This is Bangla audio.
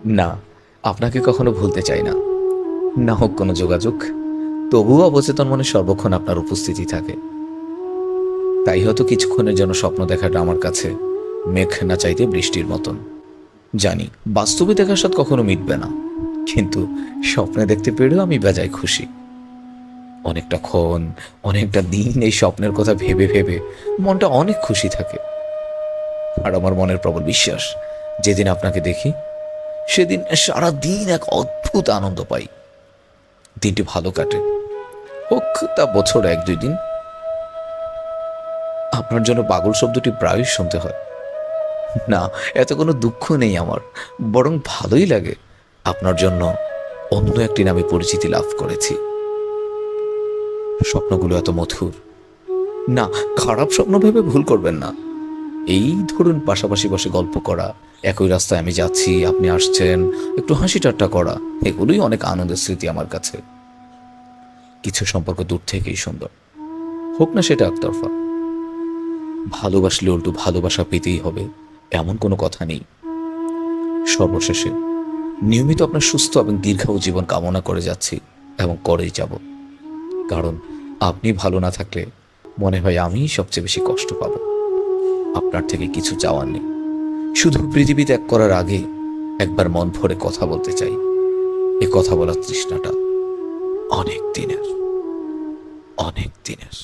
না, আপনাকে কখনো ভুলতে চাই না। না হোক কোনো যোগাযোগ, তবুও অবচেতন মনে সর্বক্ষণ আপনার উপস্থিতি থাকে। তাই হয়তো কিছুক্ষণের জন্য স্বপ্ন দেখাটা আমার কাছে মেঘ না চাইতে বৃষ্টির মতন। জানি বাস্তবে দেখার স্বাদ কখনো মিটবে না, কিন্তু স্বপ্নে দেখতে পেরেও আমি বেজায় খুশি। অনেকটা ক্ষণ, অনেকটা দিন এই স্বপ্নের কথা ভেবে ভেবে মনটা অনেক খুশি থাকে। আর আমার মনের প্রবল বিশ্বাস, যেদিন আপনাকে দেখি সেদিন সারা দিন এক অদ্ভুত আনন্দ পাই। দিনটি ভালো কাটে, হোক তা বছর 1-2 দিন। আপনার জন্য পাগল শব্দটি প্রায়ই শুনতে হয়। না, এত কোনো দুঃখ নেই আমার, বরং ভালোই লাগে। আপনার জন্য অন্য একটি নামে পরিচিতি লাভ করেছি। স্বপ্নগুলো এত মধুর। না, খারাপ স্বপ্ন ভেবে ভুল করবেন না। এই ধরুন, পাশাপাশি বসে গল্প করা, একই রাস্তায় আমি যাচ্ছি, আপনি আসছেন, একটু হাসি ঠাট্টা করা, এগুলোই অনেক আনন্দের স্মৃতি আমার কাছে। কিছু সম্পর্ক দূর থেকেই সুন্দর, হোক না সেটা একতরফা। ভালোবাসলে উল্টো ভালোবাসা পেতেই হবে এমন কোনো কথা নেই। সর্বশেষে নিয়মিত আপনার সুস্থ এবং দীর্ঘায়ু জীবন কামনা করে যাচ্ছি এবং করেই যাব। কারণ আপনি ভালো না থাকলে মনে হয় আমিই সবচেয়ে বেশি কষ্ট পাব। আপনার থেকে কিছু চাওয়ার নেই, শুধু পৃথিবী ত্যাগ করার আগে একবার মন ভরে কথা বলতে চাই। এ কথা বলার তৃষ্ণাটা অনেক দিনের, অনেক দিনের।